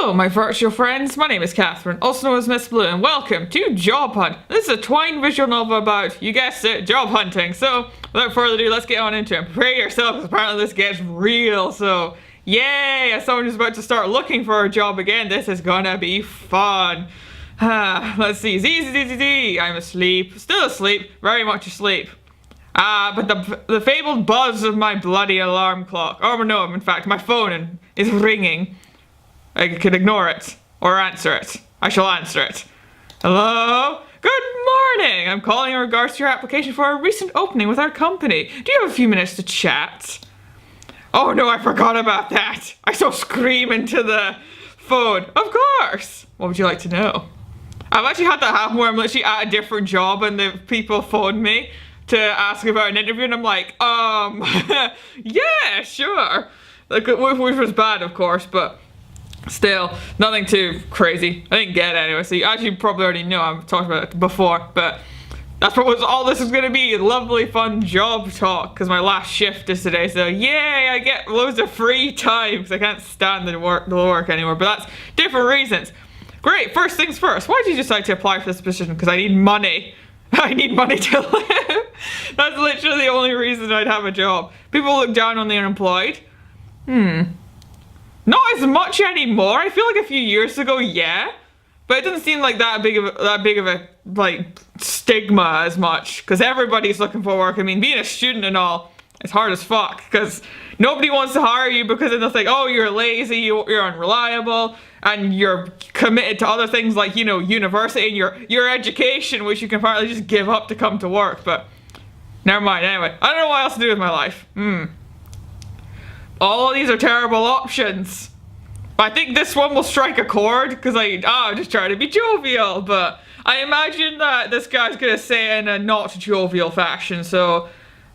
Hello, my virtual friends. My name is Catherine, also known as Miss Blue, and welcome to Job Hunt. This is a Twine visual novel about, you guessed it, job hunting. So, without further ado, let's get on into it. Prepare yourself, because apparently this gets real. So, yay! As someone who's about to start looking for a job again, this is gonna be fun. Let's see. Z. I'm asleep. Still asleep. Very much asleep. But the fabled buzz of my bloody alarm clock. Oh no, in fact, my phone is ringing. I could ignore it, or answer it. I shall answer it. Hello? Good morning! I'm calling in regards to your application for a recent opening with our company. Do you have a few minutes to chat? Oh no, I forgot about that! I so scream into the phone. Of course! What would you like to know? I've actually had that happen where I'm literally at a different job and the people phone me to ask about an interview and I'm like, yeah, sure. Like, which was bad, of course, but still, nothing too crazy. I didn't get it anyway, so you actually probably already know I've talked about it before, but that's what all this is going to be, lovely fun job talk, because my last shift is today, so yay, I get loads of free time, because I can't stand the work anymore, but that's different reasons. Great, first things first, why did you decide to apply for this position? Because I need money. I need money to live. That's literally the only reason I'd have a job. People look down on the unemployed. Not as much anymore. I feel like a few years ago, yeah, but it doesn't seem like that big of a like stigma as much because everybody's looking for work. I mean, being a student and all, it's hard as fuck because nobody wants to hire you because then they'll think, oh, you're lazy, you're unreliable, and you're committed to other things like, you know, university and your education, which you can partly just give up to come to work. But never mind. Anyway, I don't know what else to do with my life. All of these are terrible options. I think this one will strike a chord because I'm just trying to be jovial, but I imagine that this guy's gonna say it in a not jovial fashion, so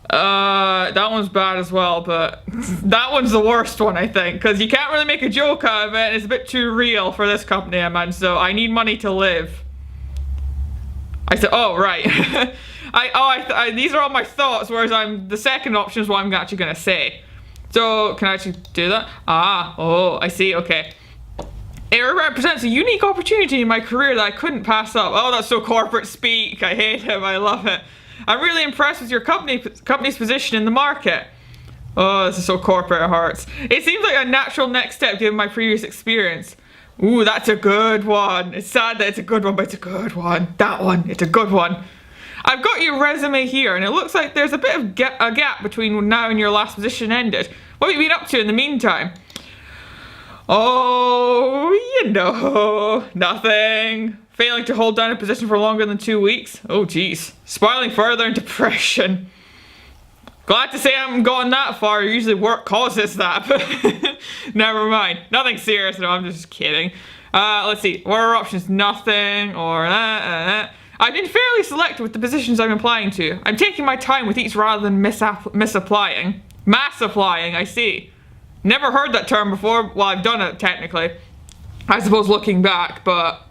that one's bad as well, but that one's the worst one, I think, because you can't really make a joke out of it and it's a bit too real for this company I'm in, so I need money to live. I said, oh, right. These are all my thoughts, whereas the second option is what I'm actually gonna say. So, can I actually do that? Oh, I see, okay. It represents a unique opportunity in my career that I couldn't pass up. Oh, that's so corporate speak. I hate him, I love it. I'm really impressed with your company's position in the market. Oh, this is so corporate, it hurts. It seems like a natural next step given my previous experience. Ooh, that's a good one. It's sad that it's a good one, but it's a good one. That one, it's a good one. I've got your resume here, and it looks like there's a bit of a gap between now and your last position ended. What have you been up to in the meantime? Oh, you know, nothing. Failing to hold down a position for longer than 2 weeks. Oh, geez. Spiraling further in depression. Glad to say I haven't gone that far. Usually work causes that, but never mind. Nothing serious, no, I'm just kidding. Let's see. What are our options? Nothing, or that. I've been fairly selective with the positions I'm applying to. I'm taking my time with each rather than misapplying. Mass applying, I see. Never heard that term before. Well, I've done it technically. I suppose looking back, but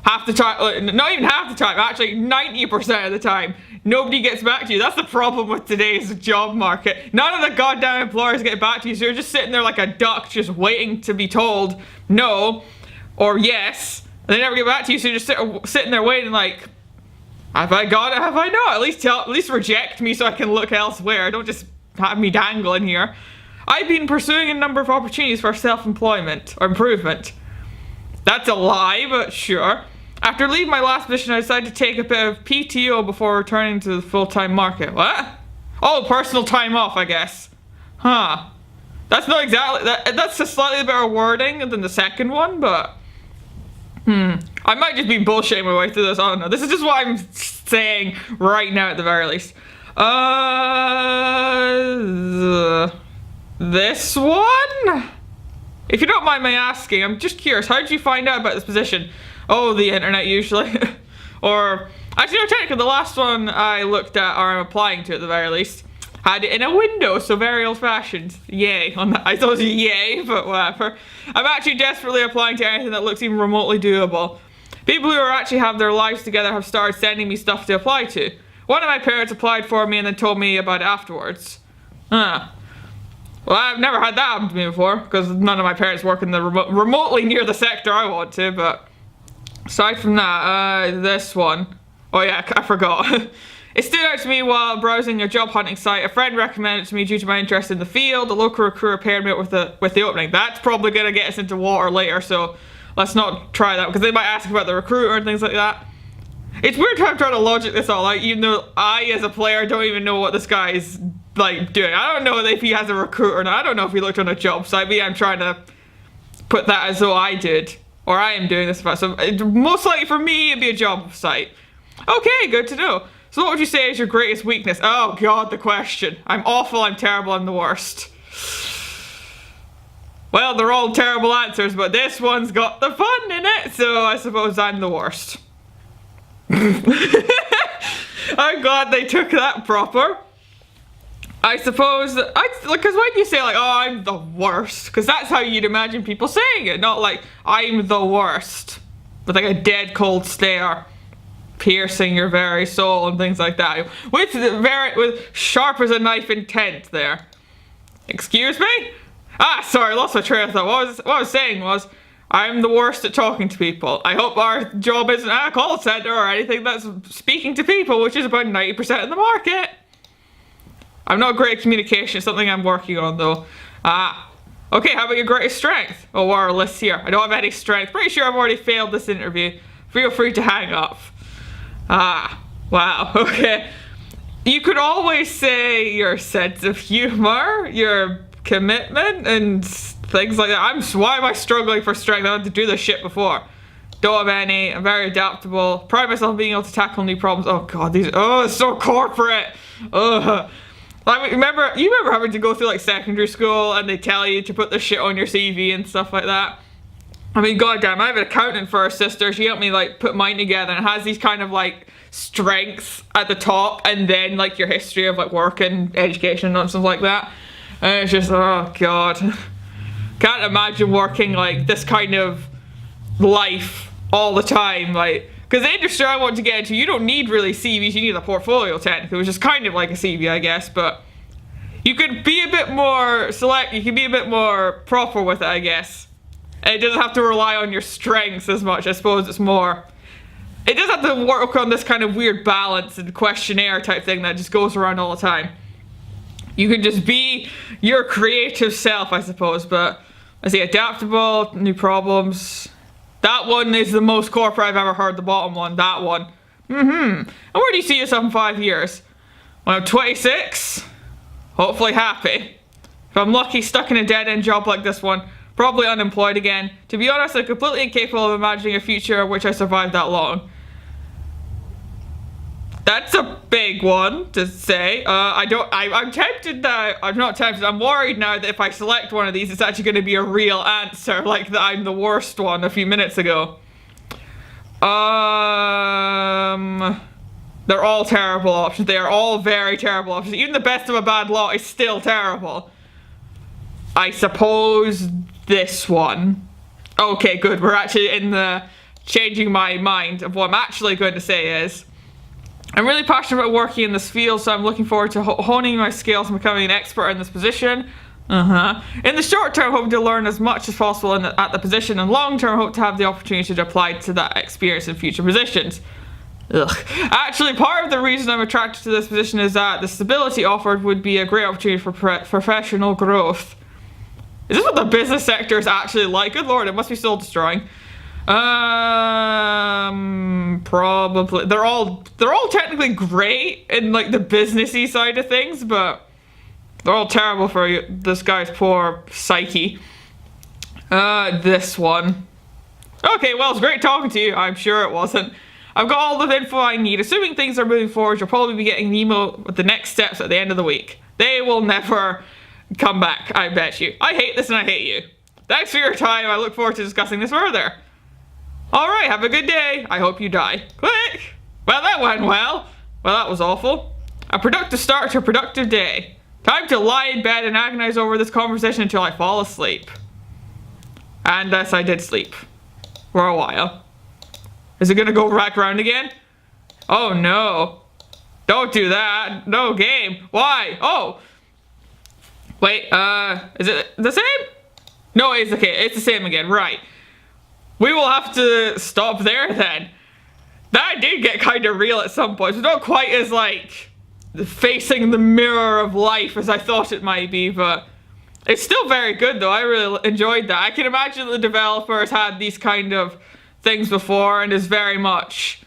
half the time, not even half the time, actually 90% of the time, nobody gets back to you. That's the problem with today's job market. None of the goddamn employers get back to you, so you're just sitting there like a duck just waiting to be told no or yes. And they never get back to you, so you're just sitting there waiting like, have I got it? Have I not? At least reject me so I can look elsewhere. Don't just have me dangling here. I've been pursuing a number of opportunities for self-employment or improvement. That's a lie, but sure. After leaving my last position, I decided to take a bit of PTO before returning to the full-time market. What? Oh, personal time off, I guess. Huh. That's not exactly that's a slightly better wording than the second one, but I might just be bullshitting my way through this. I don't know. This is just what I'm saying right now at the very least. This one? If you don't mind my asking, I'm just curious, how did you find out about this position? Oh, the internet usually. Or, actually no, technically the last one I looked at, or I'm applying to at the very least, had it in a window, so very old fashioned. Yay. I thought it was yay, but whatever. I'm actually desperately applying to anything that looks even remotely doable. People who actually have their lives together have started sending me stuff to apply to. One of my parents applied for me and then told me about it afterwards. Well, I've never had that happen to me before, because none of my parents work in the remotely near the sector I want to, but aside from that, this one. Oh yeah, I forgot. It stood out to me while browsing a job hunting site. A friend recommended it to me due to my interest in the field. The local recruiter paired me up with the opening. That's probably going to get us into water later, so let's not try that, because they might ask about the recruiter and things like that. It's weird how I'm trying to logic this all out, even though I, as a player, don't even know what this guy is, like, doing. I don't know if he has a recruiter or not. I don't know if he looked on a job site, but yeah, I'm trying to put that as though I did. Or I am doing this. So most likely for me, it'd be a job site. Okay, good to know. So what would you say is your greatest weakness? Oh god, the question. I'm awful, I'm terrible, I'm the worst. Well, they're all terrible answers, but this one's got the fun in it, so I suppose I'm the worst. I'm glad they took that proper. I suppose, because when you say like, oh, I'm the worst, because that's how you'd imagine people saying it, not like, I'm the worst, with like a dead cold stare piercing your very soul and things like that, with sharp as a knife intent there. Excuse me? Sorry, lost my train of thought. What I was saying was, I'm the worst at talking to people. I hope our job isn't a call center or anything that's speaking to people, which is about 90% of the market. I'm not great at communication, it's something I'm working on though. Okay, how about your greatest strength? Oh, what are our lists here? I don't have any strength. Pretty sure I've already failed this interview. Feel free to hang up. Wow, okay. You could always say your sense of humor, your commitment, and things like that. Why am I struggling for strength? I had to do this shit before. Don't have any. I'm very adaptable. Pride myself on being able to tackle new problems. Oh god, it's so corporate. Ugh. Like, you remember having to go through like secondary school and they tell you to put the shit on your CV and stuff like that? I mean, goddamn, I have an accountant for a sister. She helped me like put mine together, and it has these kind of like strengths at the top and then like your history of like work and education and stuff like that. And it's just, oh god. Can't imagine working like this kind of life all the time, like, because the industry I want to get into, you don't need really CVs, you need a portfolio technically, which is kind of like a CV, I guess, but you could be a bit more you can be a bit more proper with it, I guess. It doesn't have to rely on your strengths as much. I suppose it's more, it does have to work on this kind of weird balance and questionnaire type thing that just goes around all the time. You can just be your creative self, I suppose, but I say adaptable, new problems. That one is the most corporate I've ever heard, the bottom one, that one. And where do you see yourself in 5 years? When I'm 26, hopefully happy. If I'm lucky, stuck in a dead-end job like this one, probably unemployed again. To be honest, I'm completely incapable of imagining a future in which I survived that long. That's a big one to say. I'm tempted now. I'm not tempted. I'm worried now that if I select one of these, it's actually going to be a real answer, like that I'm the worst one a few minutes ago. They're all terrible options. They are all very terrible options. Even the best of a bad lot is still terrible. I suppose this one. Okay, good. We're actually in the changing my mind of what I'm actually going to say is, I'm really passionate about working in this field, so I'm looking forward to honing my skills and becoming an expert in this position. In the short term, I hope to learn as much as possible at the position, and long term, I hope to have the opportunity to apply to that experience in future positions. Actually, part of the reason I'm attracted to this position is that the stability offered would be a great opportunity for professional growth. Is this what the business sector is actually like? Good lord, it must be soul destroying. Probably. They're all technically great in like the businessy side of things, but they're all terrible for this guy's poor psyche. This one. Okay, well, it's great talking to you. I'm sure it wasn't. I've got all the info I need. Assuming things are moving forward, you'll probably be getting an email with the next steps at the end of the week. They will never come back, I bet you. I hate this and I hate you. Thanks for your time. I look forward to discussing this further. Alright, have a good day. I hope you die. Click! Well, that went well. Well, that was awful. A productive start to a productive day. Time to lie in bed and agonize over this conversation until I fall asleep. And yes, I did sleep. For a while. Is it gonna go back around again? Oh no. Don't do that. No game. Why? Oh. Wait, is it the same? No, it's okay. It's the same again. Right. We will have to stop there then. That did get kind of real at some points. It's not quite as, like, facing the mirror of life as I thought it might be, but it's still very good though. I really enjoyed that. I can imagine the developers had these kind of things before and is very much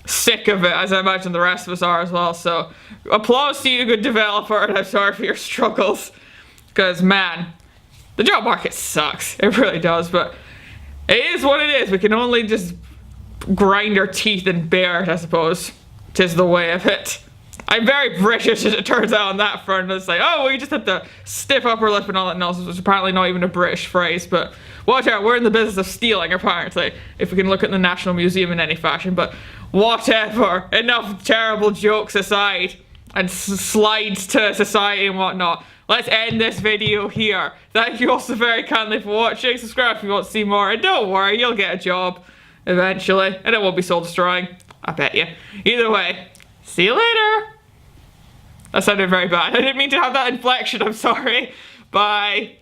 sick of it, as I imagine the rest of us are as well. So applause to you, good developer, and I'm sorry for your struggles. Because, man, the job market sucks. It really does, but it is what it is. We can only just grind our teeth and bear it, I suppose. 'Tis the way of it. I'm very British, as it turns out, on that front. It's like, oh, we just have to stiff upper lip and all that nonsense, which is apparently not even a British phrase, but watch out, we're in the business of stealing, apparently, if we can look at the National Museum in any fashion, but whatever. Enough terrible jokes aside, and slides to society and whatnot. Let's end this video here. Thank you all so very kindly for watching. Subscribe if you want to see more, and don't worry, you'll get a job eventually, and it won't be soul destroying. I bet you. Either way, see you later. That sounded very bad. I didn't mean to have that inflection, I'm sorry. Bye.